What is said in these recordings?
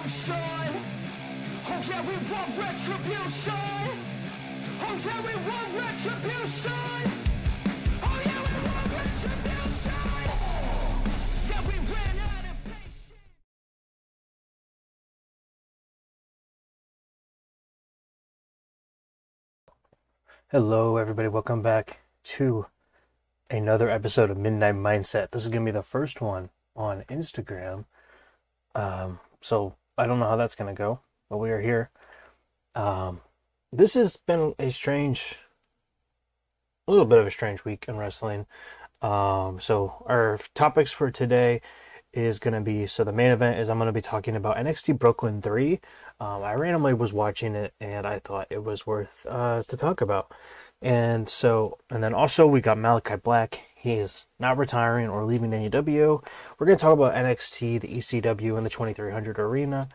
retribution. Oh yeah, we want retribution. Oh yeah, we want retribution. Oh yeah, we want retribution. Yeah, we ran out of patience. Hello, everybody. Welcome back to another episode of Midnight Mindset. This is going to be the first one on Instagram. So I don't know how that's going to go, but we are here. This has been a little bit of a strange week in wrestling. So our topics for today is going to be, so the main event is I'm going to be talking about NXT Brooklyn 3. I randomly was watching it and I thought it was worth to talk about. And then also we got Malachi Black. He is not retiring or leaving AEW. We're going to talk about NXT, the ECW, and the 2300 Arena.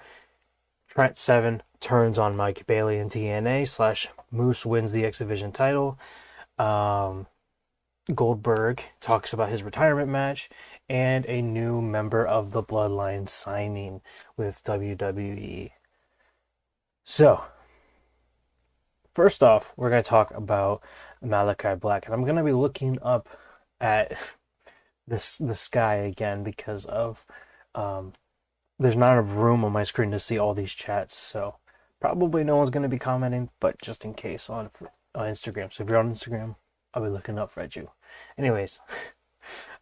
Trent Seven turns on Mike Bailey in TNA / Moose wins the X Division title. Goldberg talks about his retirement match and a new member of the Bloodline signing with WWE. So, first off, we're going to talk about Malachi Black, and I'm going to be looking up at this guy again because of there's not enough room on my screen to see all these chats, so probably no one's going to be commenting, but just in case on Instagram. So if you're on Instagram, I'll be looking up for you. Anyways,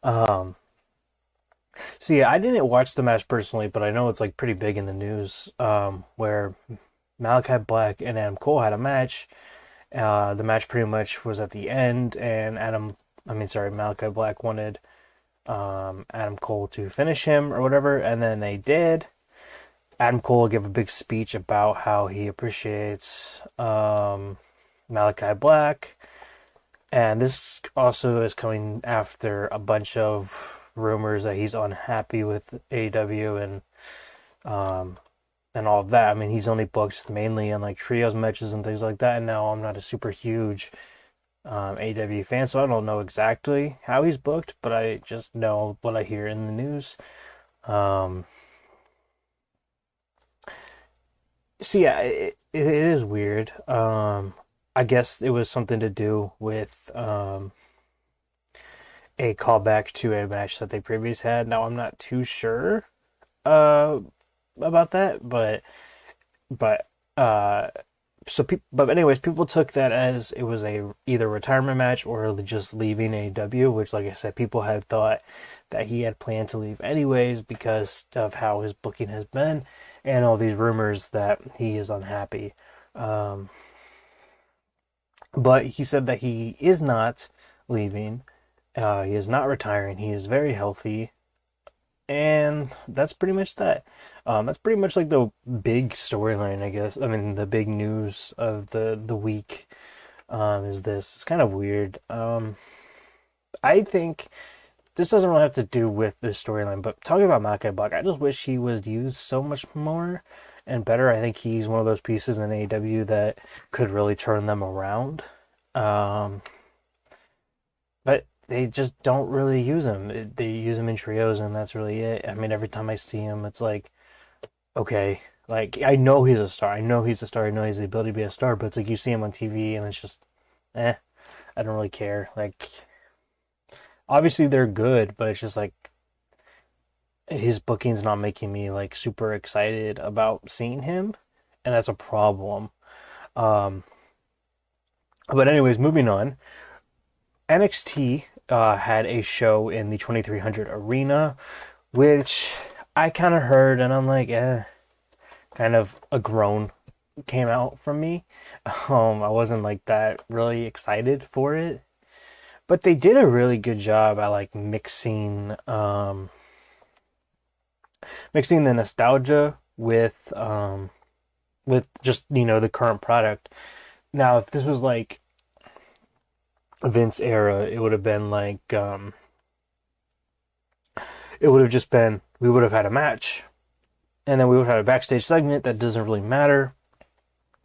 so yeah, I didn't watch the match personally, but I know it's like pretty big in the news, where Malachi Black and Adam Cole had a match. The match pretty much was at the end, and Malachi Black wanted Adam Cole to finish him or whatever, and then they did. Adam Cole gave a big speech about how he appreciates Malachi Black. And this also is coming after a bunch of rumors that he's unhappy with AEW and all of that. I mean, he's only booked mainly in like trios matches and things like that. And now I'm not a super huge AEW fan, so I don't know exactly how he's booked, but I just know what I hear in the news. So yeah, it is weird. I guess it was something to do with a callback to a match that they previously had. Now I'm not too sure about that, but anyways, people took that as it was a either retirement match or just leaving AEW, which, like I said, people had thought that he had planned to leave anyways because of how his booking has been and all these rumors that he is unhappy. But he said that he is not leaving. He is not retiring. He is very healthy. And that's pretty much that. That's pretty much like the big storyline, I guess. I mean, the big news of the week is this. It's kind of weird. I think this doesn't really have to do with this storyline, but talking about Malachi Black, I just wish he was used so much more and better. I think he's one of those pieces in AEW that could really turn them around. But they just don't really use him. They use him in trios, and that's really it. I mean, every time I see him, it's like, okay, like, I know he's a star. I know he's a star. I know he has the ability to be a star, but it's like you see him on TV, and it's just, I don't really care. Like, obviously they're good, but it's just like, his booking's not making me like super excited about seeing him, and that's a problem. But anyways, moving on. NXT had a show in the 2300 Arena, which I kind of heard, and I'm like, kind of a groan came out from me. I wasn't like that really excited for it, but they did a really good job at like mixing the nostalgia with just, the current product. Now, if this was like Vince era, it would have been like it would have just been, we would have had a match, and then we would have had a backstage segment that doesn't really matter,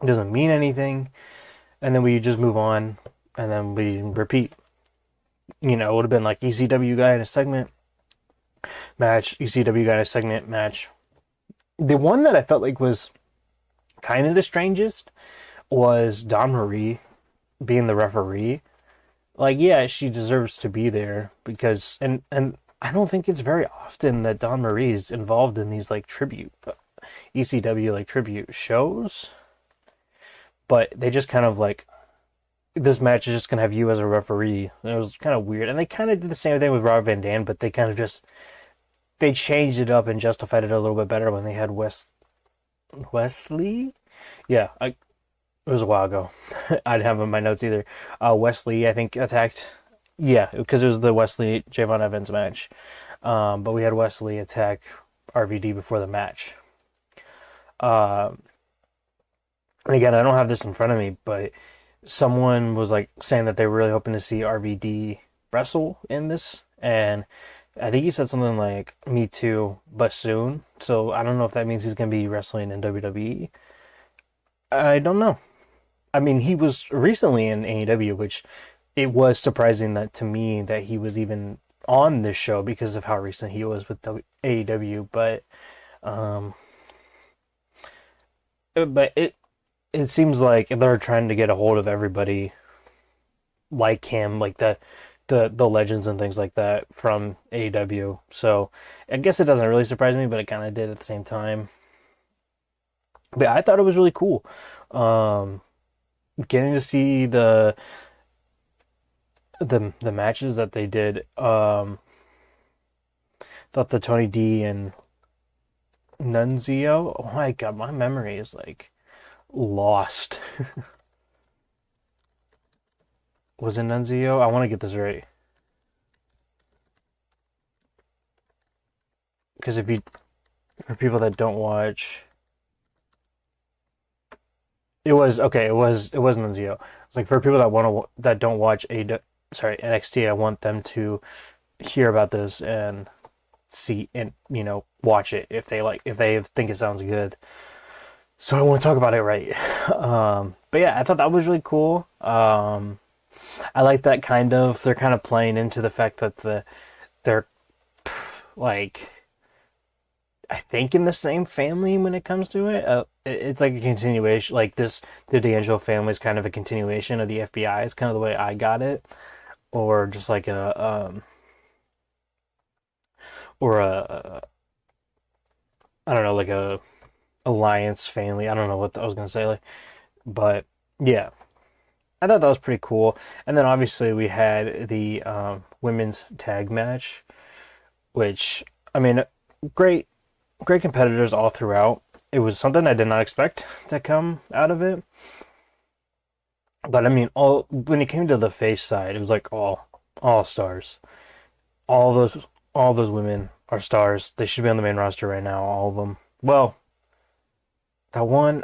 it doesn't mean anything, and then we just move on, and then we repeat. It would have been like ECW guy in a segment, match, ECW guy in a segment, match, The one that I felt like was kind of the strangest was Dawn Marie being the referee. Like, yeah, she deserves to be there because, and I don't think it's very often that Dawn Marie is involved in these like tribute ECW like tribute shows, but they just kind of like this match is just gonna have you as a referee. And it was kind of weird, and they kind of did the same thing with Rob Van Dam, but they kind of just they changed it up and justified it a little bit better when they had Wesley. Yeah, it was a while ago. I didn't have it in my notes either. Wesley, I think, attacked. Yeah, because it was the Wesley Javon Evans match. But we had Wesley attack RVD before the match. And again, I don't have this in front of me, but someone was like saying that they were really hoping to see RVD wrestle in this, and I think he said something like "Me too, but soon." So I don't know if that means he's gonna be wrestling in WWE. I don't know. I mean, he was recently in AEW, which it was surprising that to me that he was even on this show because of how recent he was with AEW. Um, but it seems like they're trying to get a hold of everybody like him, like the legends and things like that from AEW. So I guess it doesn't really surprise me, but it kind of did at the same time. But I thought it was really cool. Um, Getting to see the matches that they did. Thought the Tony D and Nunzio. Oh my god, my memory is like lost. Was it Nunzio? I want to get this right because if you for people that don't watch, it was okay. It was Nunzio. It's like for people that don't watch NXT. I want them to hear about this and see and watch it if they think it sounds good. So I want to talk about it right. But yeah, I thought that was really cool. I like that they're kind of playing into the fact that they're like I think in the same family when it comes to it. It's like a continuation. Like the D'Angelo family is kind of a continuation of the FBI. Is kind of the way I got it, or just like a I don't know, like a alliance family. I don't know what I was gonna say, like, but yeah, I thought that was pretty cool. And then obviously we had the women's tag match, which I mean, great, great competitors all throughout. It was something I did not expect to come out of it. But I mean, all when it came to the face side, it was like all stars. All all those women are stars. They should be on the main roster right now, all of them. Well, that one,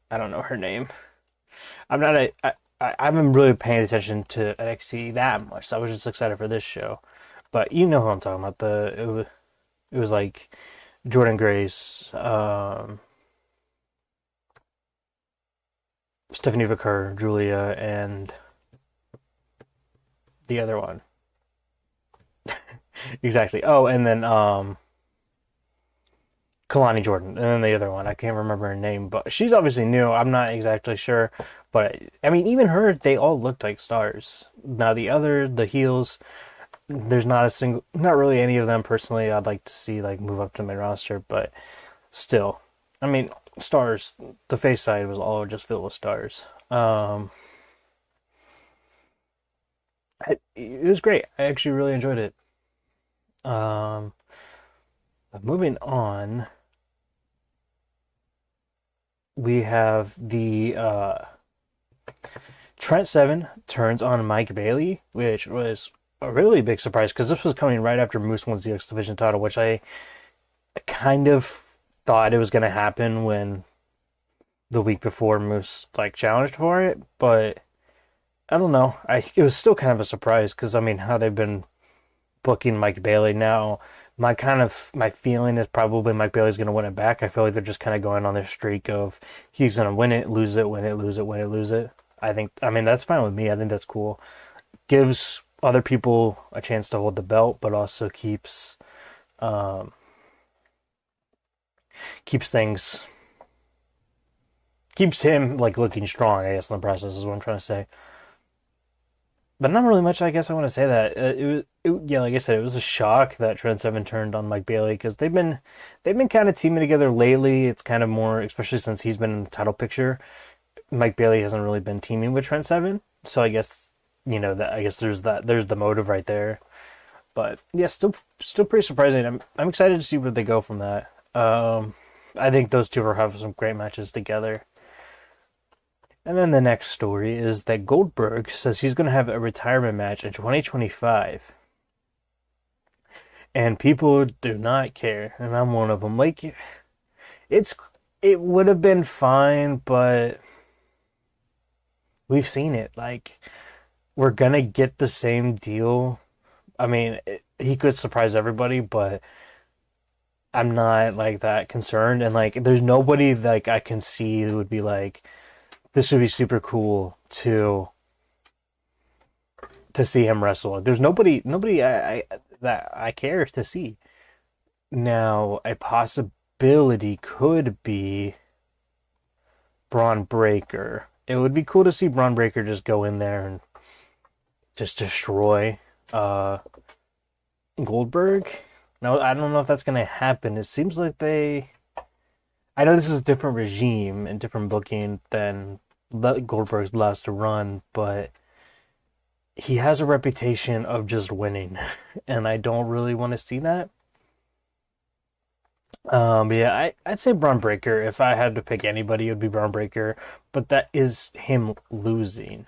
I don't know her name. I'm not a I haven't really paying attention to NXT that much. So I was just excited for this show. But you know who I'm talking about. It was like Jordan Grace, Stephanie Vicker, Julia, and the other one. Exactly. Oh, and then Kalani Jordan, and then the other one. I can't remember her name, but she's obviously new. I'm not exactly sure, but I mean, even her, they all looked like stars. Now the heels, there's not a single, not really any of them personally. I'd like to see like move up to my roster, but still, I mean, stars. The face side was all just filled with stars. It was great. I actually really enjoyed it. Um, Moving on, we have the Trent Seven turns on Mike Bailey, which was a really big surprise because this was coming right after Moose won the X Division title, which I kind of thought it was going to happen when the week before Moose like challenged for it, but I don't know. It was still kind of a surprise because I mean how they've been booking Mike Bailey now. My feeling is probably Mike Bailey's going to win it back. I feel like they're just kind of going on their streak of he's going to win it, lose it, win it, lose it, win it, lose it. I mean that's fine with me. I think that's cool. Gives other people a chance to hold the belt, but also keeps um, keeps him like looking strong, I guess, in the process is what I'm trying to say. But not really much, I guess I want to say that. Yeah, like I said, it was a shock that Trent Seven turned on Mike Bailey because they've been kind of teaming together lately. It's kind of more, especially since he's been in the title picture. Mike Bailey hasn't really been teaming with Trent Seven, so I guess that I guess there's the motive right there. But yeah, still pretty surprising. I'm excited to see where they go from that. I think those two will have some great matches together. And then the next story is that Goldberg says he's going to have a retirement match in 2025. And people do not care, and I'm one of them. Like, it would have been fine, but we've seen it. Like, we're going to get the same deal. I mean, he could surprise everybody, but I'm not, like, that concerned. And, like, there's nobody, like, I can see who would be like, this would be super cool to see him wrestle. There's nobody I that I care to see. Now, a possibility could be Braun Breaker. It would be cool to see Braun Breaker just go in there and just destroy Goldberg. Now, I don't know if that's going to happen. It seems like I know this is a different regime and different booking than Goldberg's last to run, but he has a reputation of just winning, and I don't really want to see that. But yeah, I'd say Braun Breaker. If I had to pick anybody, it would be Braun Breaker, but that is him losing.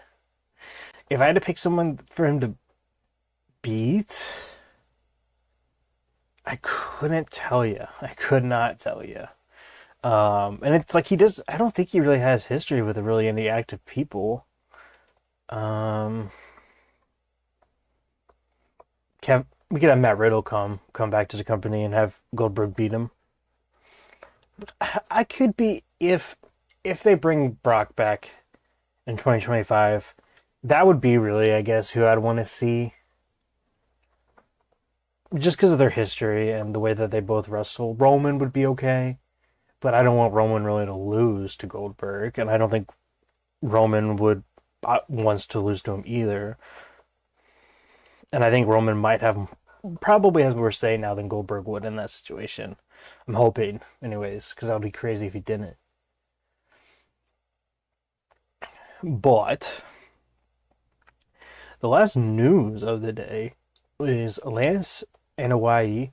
If I had to pick someone for him to beat, I couldn't tell you. I could not tell you. And it's like I don't think he really has history with really any active people. We could have Matt Riddle come back to the company and have Goldberg beat him. I could be if they bring Brock back in 2025, that would be really, I guess, who I'd want to see. Just because of their history and the way that they both wrestle. Roman would be okay. But I don't want Roman really to lose to Goldberg, and I don't think Roman wants to lose to him either. And I think Roman probably has more say now than Goldberg would in that situation. I'm hoping, anyways, because that would be crazy if he didn't. But the last news of the day is Lance and Hawaii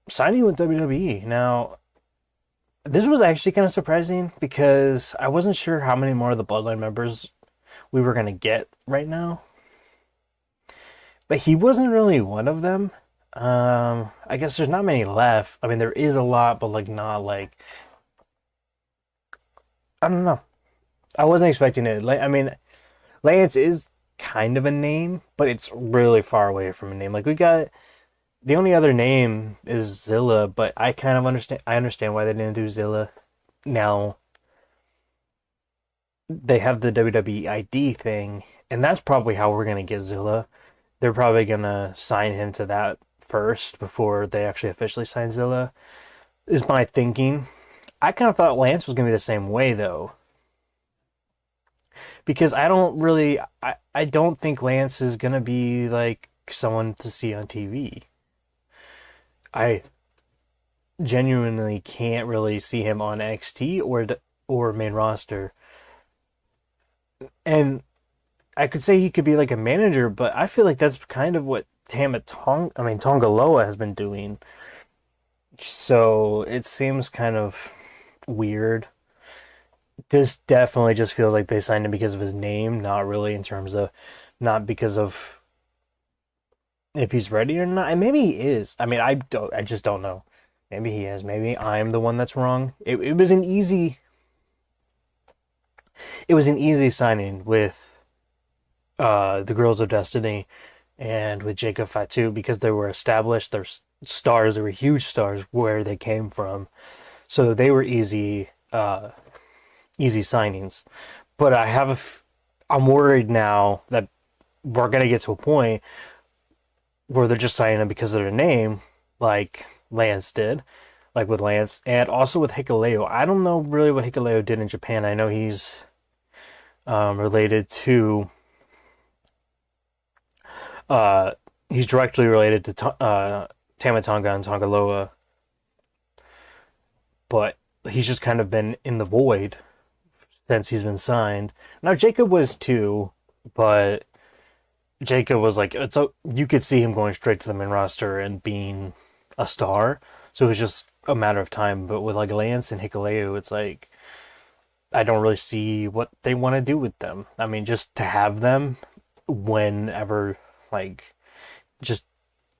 signing with WWE. Now, this was actually kind of surprising because I wasn't sure how many more of the Bloodline members we were going to get right now. But he wasn't really one of them. I guess there's not many left. I mean, there is a lot, but like not like... I don't know. I wasn't expecting it. I mean, Lance is kind of a name, but it's really far away from a name. Like, we got... The only other name is Zilla, but I kind of understand. I understand why they didn't do Zilla. Now, they have the WWE ID thing, and that's probably how we're going to get Zilla. They're probably going to sign him to that first before they actually officially sign Zilla, is my thinking. I kind of thought Lance was going to be the same way, though. Because I don't think Lance is going to be, like, someone to see on TV. I genuinely can't really see him on NXT or main roster. And I could say he could be like a manager, but I feel like that's kind of what Tonga Loa has been doing. So it seems kind of weird. This definitely just feels like they signed him because of his name, not because of if he's ready or not. And maybe he is. I mean, I just don't know. Maybe he is. Maybe I'm the one that's wrong. It was an easy signing with the Girls of Destiny and with Jacob Fatu because they were established. They're stars. They were huge stars where they came from. So they were easy signings. But I'm worried now that we're going to get to a point where they're just signing them because of their name, like Lance did, like with Lance, and also with Hikuleo. I don't know really what Hikuleo did in Japan. I know he's related to uh, he's directly related to Tama Tonga and Tongaloa, but he's just kind of been in the void since he's been signed. Now Jacob was too, but Jacob was like you could see him going straight to the main roster and being a star. So it was just a matter of time. But with like Lance and Hikuleo, it's like I don't really see what they want to do with them. I mean, just to have them whenever, like, just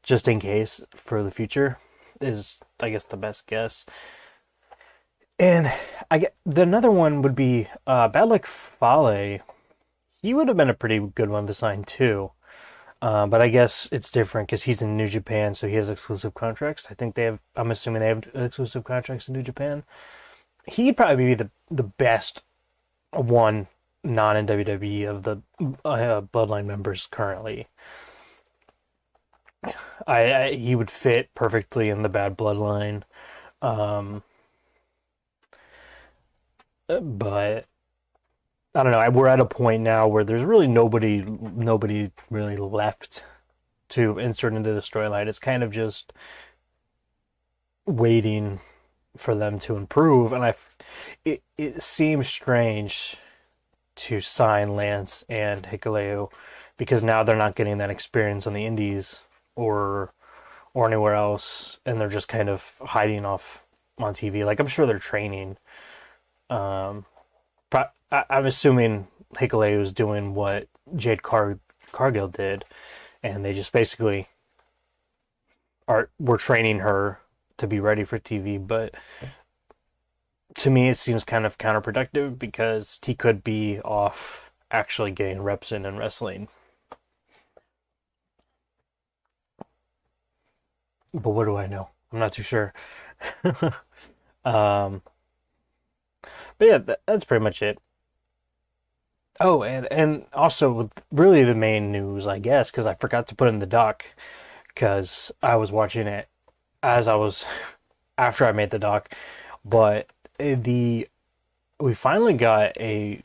just in case for the future is, I guess, the best guess. And I get another one would be Bad Luck Fale. He would have been a pretty good one to sign too. But I guess it's different because he's in New Japan, so he has exclusive contracts. I think they have. I'm assuming they have exclusive contracts in New Japan. He'd probably be the best one non in WWE of the Bloodline members currently. He would fit perfectly in the Bad Bloodline, but I don't know. We're at a point now where there's really nobody really left to insert into the storyline. It's kind of just waiting for them to improve, and it seems strange to sign Lance and Hikuleo because now they're not getting that experience on the Indies or anywhere else, and they're just kind of hiding off on TV. Like I'm sure they're training. I'm assuming Hikuleo is doing what Cargill did, and they just basically we're training her to be ready for TV. But to me, it seems kind of counterproductive because he could be off actually getting reps in and wrestling. But what do I know? I'm not too sure. um, but yeah, that's pretty much it. Oh, and also with really the main news, I guess, because I forgot to put in the doc because I was watching it as I was after I made the doc, but the we finally got a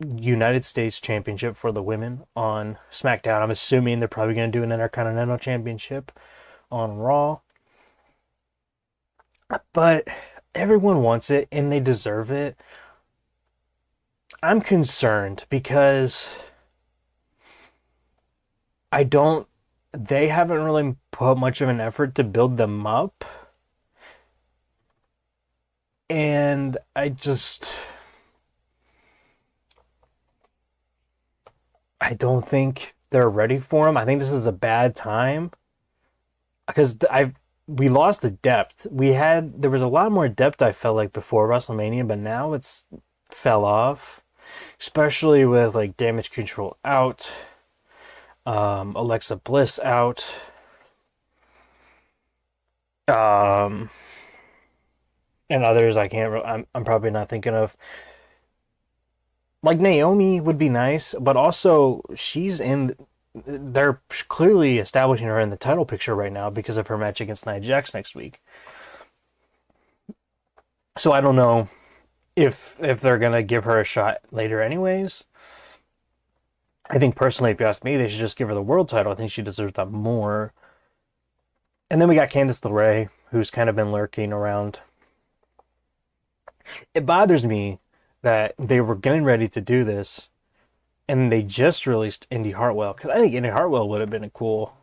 United States Championship for the women on SmackDown. I'm assuming they're probably going to do an Intercontinental Championship on Raw, but everyone wants it and they deserve it. I'm concerned because I don't they haven't really put much of an effort to build them up. And I don't think they're ready for them. I think this is a bad time because we lost the depth. There was a lot more depth I felt like before WrestleMania, but now it's fell off, especially with like Damage Control out, Alexa Bliss out, and others I'm probably not thinking of. Like Naomi would be nice, but also they're clearly establishing her in the title picture right now because of her match against Nia Jax next week. So I don't know if they're gonna give her a shot later anyways. I think personally, if you ask me, they should just give her the world title. I think she deserves that more. And then we got Candice LeRae, who's kind of been lurking around. It bothers me that they were getting ready to do this, and they just released Indy Hartwell, because I think Indy Hartwell would have been a cool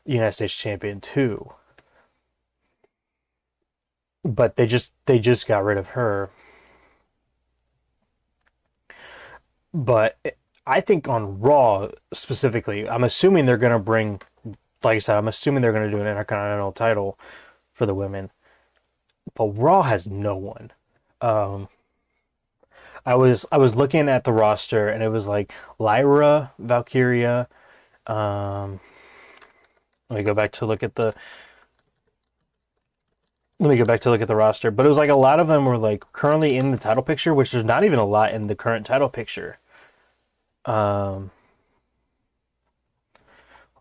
United States champion too. But they just got rid of her. But I think on Raw specifically, I'm assuming they're gonna bring, like I said, I'm assuming they're gonna do an Intercontinental title for the women. But Raw has no one. I was looking at the roster and it was like Lyra, Valkyria. Let me go back to look at the roster. But it was like a lot of them were like currently in the title picture, which there's not even a lot in the current title picture. Hold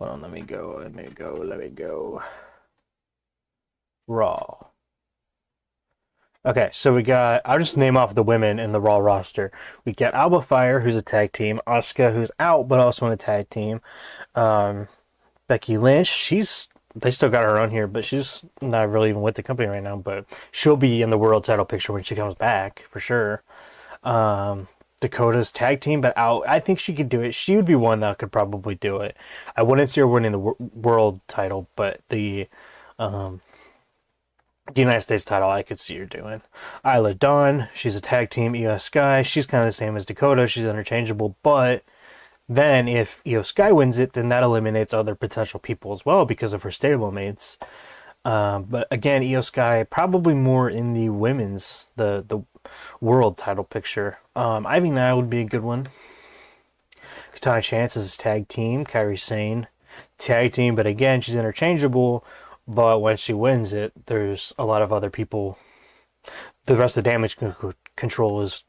on, let me go. Raw. Okay, so we got, I'll just name off the women in the Raw roster. We got Alba Fire, who's a tag team. Asuka, who's out, but also in a tag team. Um, Becky Lynch, they still got her on here, but she's not really even with the company right now, but she'll be in the world title picture when she comes back, for sure. Dakota's tag team, but out. I think she could do it. She would be one that could probably do it. I wouldn't see her winning the world title, but the United States title, I could see her doing. Isla Dawn, she's a tag team. Io Sky, she's kind of the same as Dakota. She's interchangeable, but then if Io Sky wins it, then that eliminates other potential people as well because of her stablemates. But again, Io Sky probably more in the women's, the world title picture. I think that would be a good one. Katana Chance is tag team. Kairi Sane, tag team, but again, she's interchangeable. But when she wins it, there's a lot of other people. The rest of the damage control is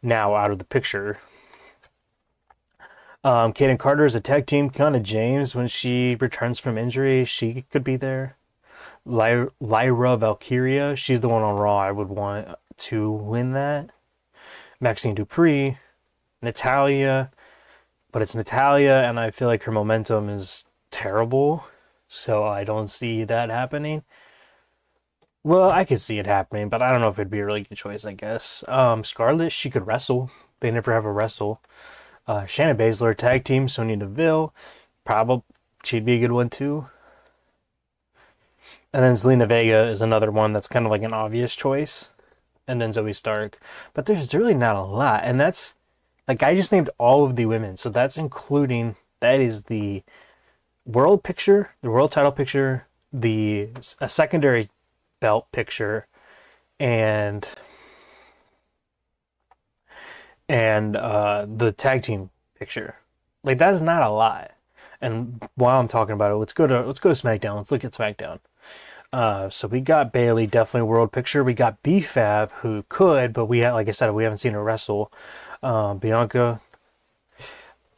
now out of the picture. Kaden Carter is a tag team. Kiana James, when she returns from injury, she could be there. Lyra Valkyria, she's the one on Raw I would want to win that. Maxine Dupree, Natalia, but it's Natalia, and I feel like her momentum is terrible. So I don't see that happening. Well, I could see it happening, but I don't know if it'd be a really good choice, I guess. Scarlett, she could wrestle. They never have a wrestle. Shannon Baszler, tag team. Sonya Deville, probably she'd be a good one too. And then Zelina Vega is another one that's kind of like an obvious choice. And then Zoe Stark. But there's really not a lot. And that's, like, I just named all of the women. So that's including, that is the world picture, the world title picture, a secondary belt picture, and the tag team picture. Like, that's not a lot. And while I'm talking about it, let's go to SmackDown. Let's look at SmackDown. So we got Bayley, definitely world picture. We got B-Fab, who could, but like I said, we haven't seen her wrestle. Bianca,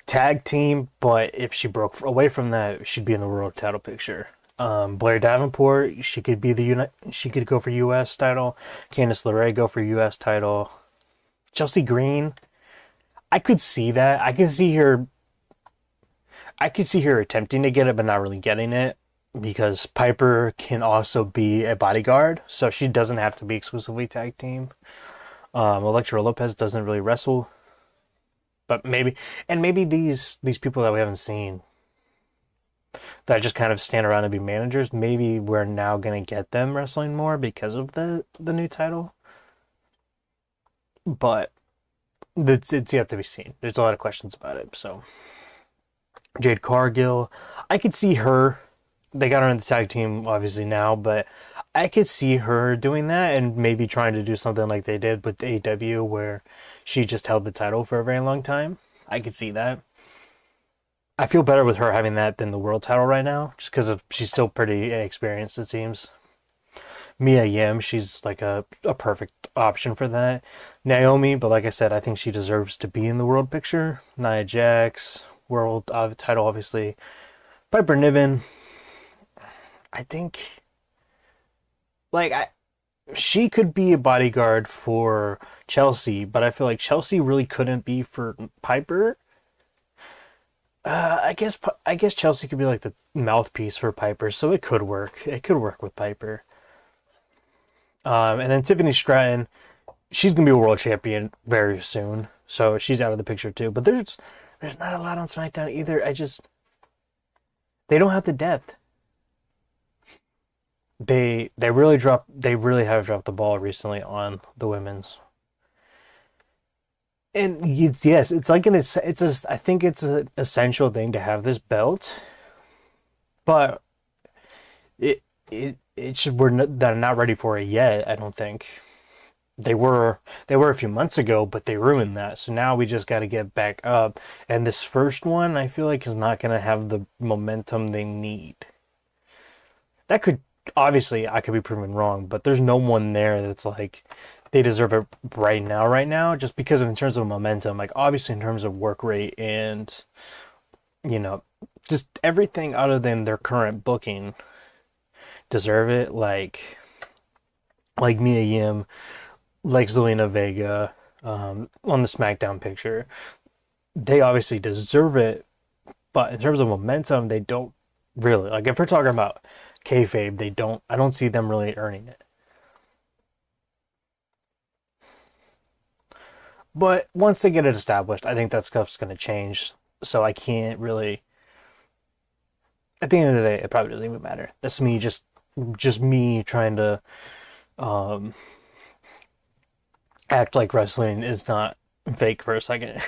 tag team, but if she broke away from that, she'd be in the world title picture. Blair Davenport, she could go for U.S. title. Candice LeRae go for U.S. title. Chelsea Green, I could see that. I could see her attempting to get it, but not really getting it, because Piper can also be a bodyguard, so she doesn't have to be exclusively tag team. Elektra Lopez doesn't really wrestle. But maybe these people that we haven't seen, that just kind of stand around and be managers, maybe we're now going to get them wrestling more because of the new title. But it's yet to be seen. There's a lot of questions about it. So Jade Cargill, I could see her. They got her in the tag team obviously now, but I could see her doing that and maybe trying to do something like they did with AEW, where she just held the title for a very long time. I could see that. I feel better with her having that than the world title right now, just because she's still pretty experienced, it seems. Mia Yim, she's like a perfect option for that. Naomi, but like I said, I think she deserves to be in the world picture. Nia Jax, world title, obviously. Piper Niven, I think, she could be a bodyguard for Chelsea, but I feel like Chelsea really couldn't be for Piper. I guess Chelsea could be like the mouthpiece for Piper, so it could work. It could work with Piper. And then Tiffany Stratton, she's gonna be a world champion very soon, so she's out of the picture too. But there's not a lot on SmackDown either. They don't have the depth. They really have dropped the ball recently on the women's. And yes, it's like I think it's an essential thing to have this belt, but they're not ready for it yet. I don't think they were a few months ago, but they ruined that. So now we just got to get back up. And this first one, I feel like, is not going to have the momentum they need. That could, obviously, I could be proven wrong, but there's no one there that's like, they deserve it right now, just because in terms of momentum, like obviously in terms of work rate and, just everything other than their current booking, deserve it, like Mia Yim, like Zelina Vega, on the SmackDown picture. They obviously deserve it, but in terms of momentum, they don't really. Like if we're talking about kayfabe, they don't. I don't see them really earning it. But once they get it established, I think that stuff's going to change. So I can't really. At the end of the day, it probably doesn't even matter. That's me, just me trying to um, act like wrestling is not fake for a second,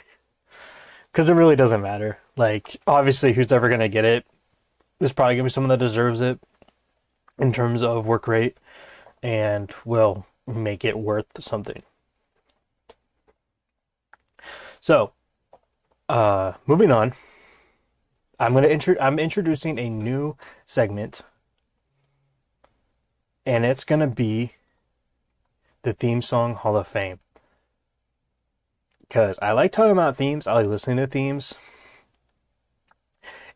because it really doesn't matter. Like obviously, who's ever going to get it is probably going to be someone that deserves it in terms of work rate and will make it worth something. So, moving on, I'm introducing a new segment, and it's gonna be the theme song Hall of Fame. Because I like talking about themes, I like listening to themes,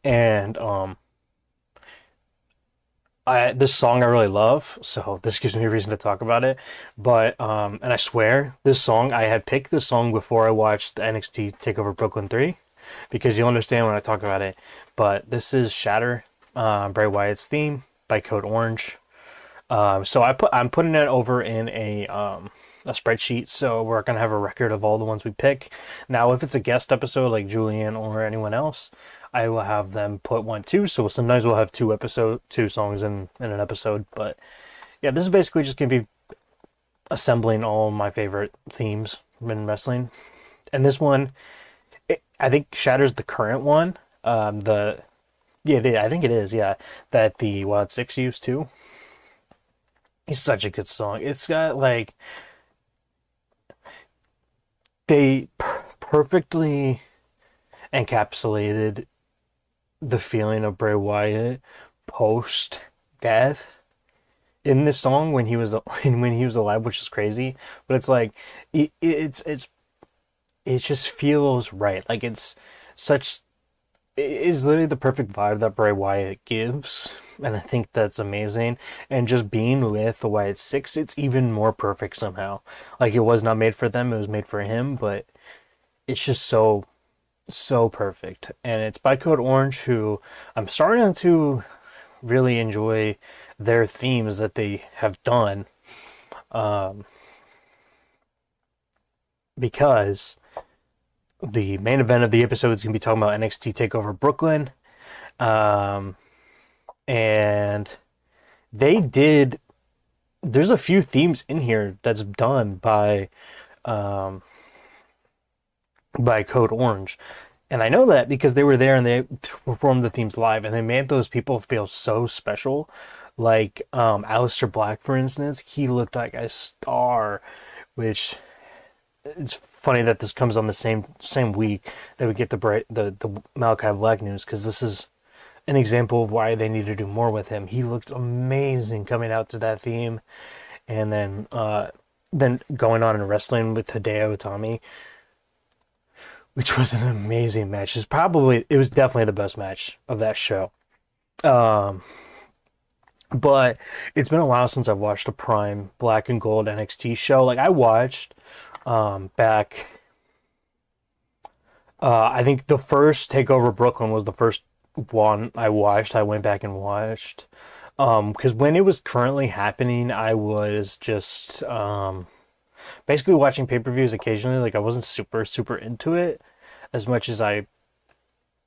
and this song I really love, so this gives me a reason to talk about it. But and I swear, this song I had picked this song before I watched the NXT Takeover Brooklyn 3, because you'll understand when I talk about it. But this is Shatter, Bray Wyatt's theme by Code Orange. So I'm putting it over in a spreadsheet, so we're gonna have a record of all the ones we pick. Now, if it's a guest episode like Julian or anyone else, I will have them put 1, 2. So sometimes we'll have two songs in an episode. But yeah, this is basically just gonna be assembling all my favorite themes in wrestling. And this one, I think Shatter's the current one. I think it is. Yeah, that the Wild Six used too. It's such a good song. It's got like they perfectly encapsulated the feeling of Bray Wyatt post death in this song when he was alive, which is crazy. But it's like it just feels right. Like it's such it is literally the perfect vibe that Bray Wyatt gives, and I think that's amazing. And just being with the Wyatt Six, it's even more perfect somehow. Like it was not made for them; it was made for him. But it's just so perfect, and it's by Code Orange, who I'm starting to really enjoy their themes that they have done, because the main event of the episode is going to be talking about NXT Takeover Brooklyn. And there's a few themes in here that's done by Code Orange. And I know that because they were there and they performed the themes live, and they made those people feel so special. Like Aleister Black, for instance, he looked like a star, which it's funny that this comes on the same week that we get the Malachi Black news, because this is an example of why they need to do more with him. He looked amazing coming out to that theme, and then going on and wrestling with Hideo Itami, which was an amazing match. It was definitely the best match of that show. But it's been a while since I've watched a Prime Black and Gold NXT show. Like I watched back. I think the first Takeover Brooklyn was the first one I watched. I went back and watched. Because when it was currently happening, I was just basically watching pay-per-views occasionally. Like I wasn't super into it as much as I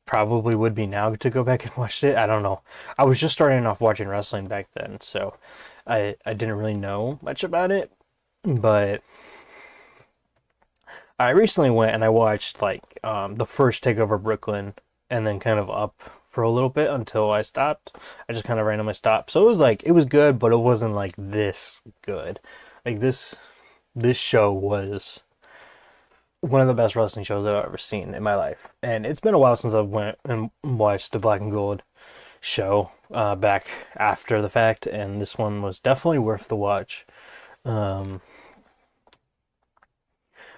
probably would be now to go back and watch it. I don't know. I was just starting off watching wrestling back then, so I didn't really know much about it. But I recently went and I watched like the first Takeover Brooklyn, and then kind of up for a little bit until I stopped. I just kind of randomly stopped. So it was good, but it wasn't like this good. Like this show was one of the best wrestling shows I've ever seen in my life. And it's been a while since I went and watched the Black and Gold show back after the fact, and this one was definitely worth the watch. But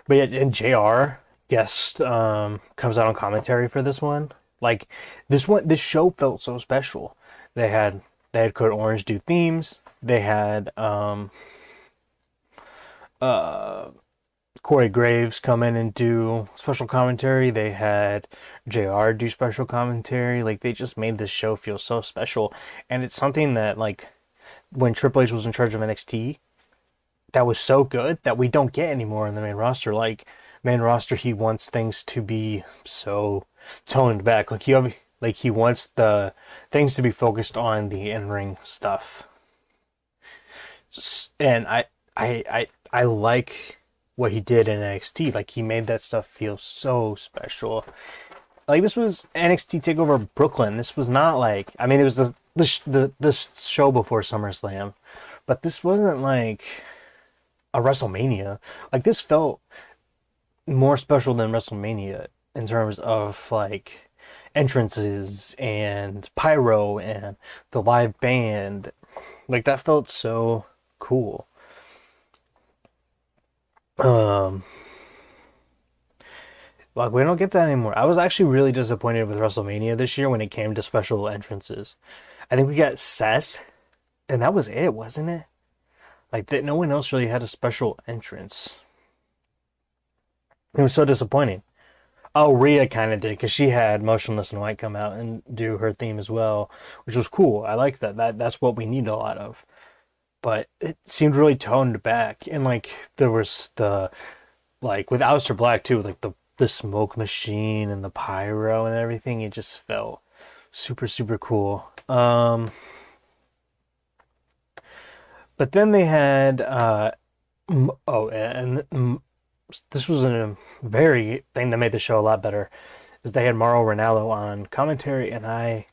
yeah, and JR guest comes out on commentary for this one. Like this show felt so special. They had They had Code Orange do themes. They had Corey Graves come in and do special commentary. They had JR do special commentary. Like, they just made this show feel so special. And it's something that, like, when Triple H was in charge of NXT, that was so good that we don't get anymore in the main roster. Like, main roster, he wants things to be so toned back. Like he wants the things to be focused on the in-ring stuff. And I like what he did in NXT. Like, he made that stuff feel so special. Like, this was NXT Takeover Brooklyn. This was not like, I mean, it was the show before SummerSlam, but this wasn't like a WrestleMania. Like, this felt more special than WrestleMania in terms of like entrances and pyro and the live band. Like, that felt so cool. Like, we don't get that anymore. I was actually really disappointed with WrestleMania this year when it came to special entrances. I think we got Seth, and that was it, wasn't it? Like, no one else really had a special entrance. It was so disappointing. Oh, Rhea kind of did, because she had Motionless in White come out and do her theme as well, which was cool. I like that. That's what we need a lot of. But it seemed really toned back, and like there was like with Aleister Black too, like the smoke machine and the pyro and everything. It just felt super super cool. But then they had this was a very thing that made the show a lot better, is they had Mauro Ranallo on commentary, and I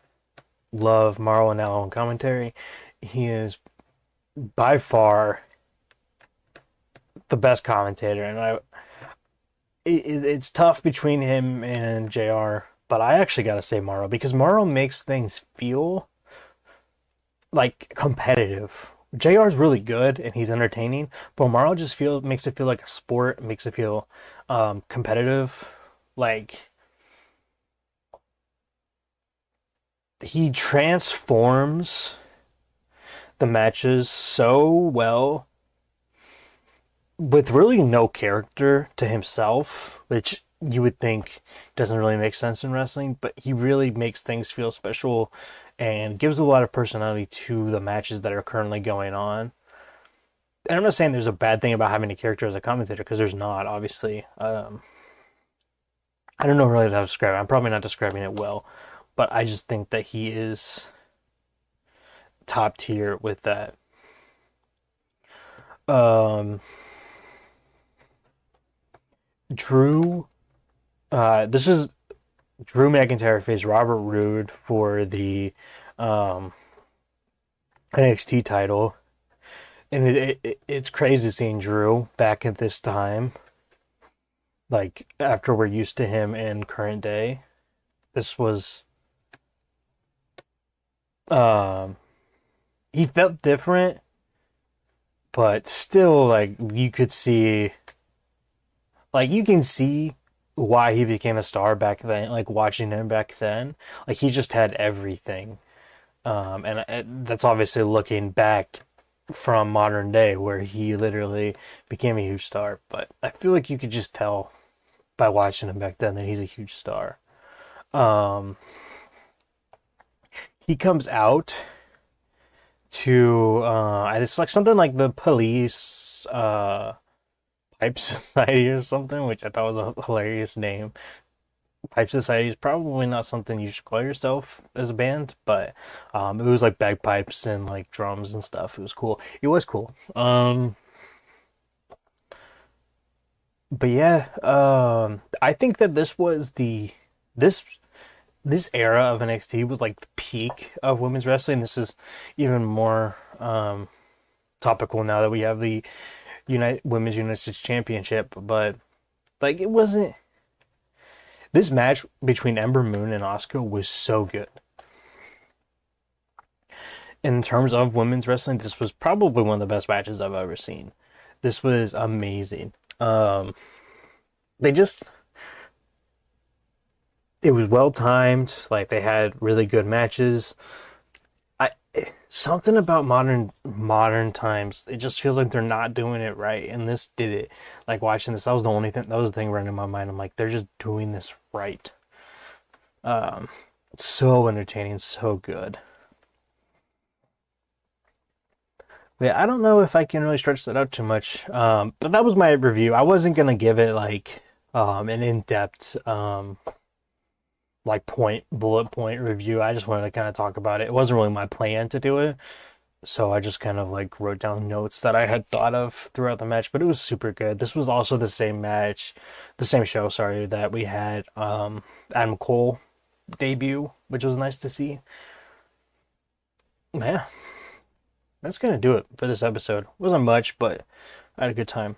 love Mauro Ranallo on commentary. He is by far the best commentator, and it's tough between him and JR, but I actually gotta say Mauro, because Mauro makes things feel like competitive. JR's really good and he's entertaining, but Mauro just makes it feel like a sport, makes it feel competitive. Like, he transforms the matches so well with really no character to himself, which you would think doesn't really make sense in wrestling, but he really makes things feel special and gives a lot of personality to the matches that are currently going on. And I'm not saying there's a bad thing about having a character as a commentator, because there's not, obviously. I don't know really how to describe it. I'm probably not describing it well, but I just think that he is top tier with that. Drew, this is Drew McIntyre faced Robert Roode for the NXT title, and it's crazy seeing Drew back at this time. Like, after we're used to him in current day, this was he felt different, but still, like, you can see why he became a star back then. Like, watching him back then, like, he just had everything. And that's obviously looking back from modern day, where he literally became a huge star. But I feel like you could just tell by watching him back then that he's a huge star. He comes out to it's like something like the Police Pipe Society or something, which I thought was a hilarious name. Pipe Society is probably not something you should call yourself as a band, but it was like bagpipes and like drums and stuff. It was cool. It was cool. But yeah, I think that this was this era of NXT was like the peak of women's wrestling. This is even more topical now that we have the Women's United States Championship. But like, it wasn't. This match between Ember Moon and Asuka was so good. In terms of women's wrestling, this was probably one of the best matches I've ever seen. This was amazing. It was well timed. Like, they had really good matches. something about modern times, it just feels like they're not doing it right, and this did it. Like watching this, that was the only thing, that was the thing running in my mind. I'm like, they're just doing this right. It's so entertaining, so good. But yeah, I don't know if I can really stretch that out too much. But that was my review. I wasn't gonna give it like an in-depth like bullet point review. I just wanted to kind of talk about it. It wasn't really my plan to do it. So I just kind of like wrote down notes that I had thought of throughout the match, but it was super good. This was also the same match, the same show, sorry, that we had Adam Cole debut, which was nice to see. Yeah, that's gonna do it for this episode. Wasn't much, but I had a good time.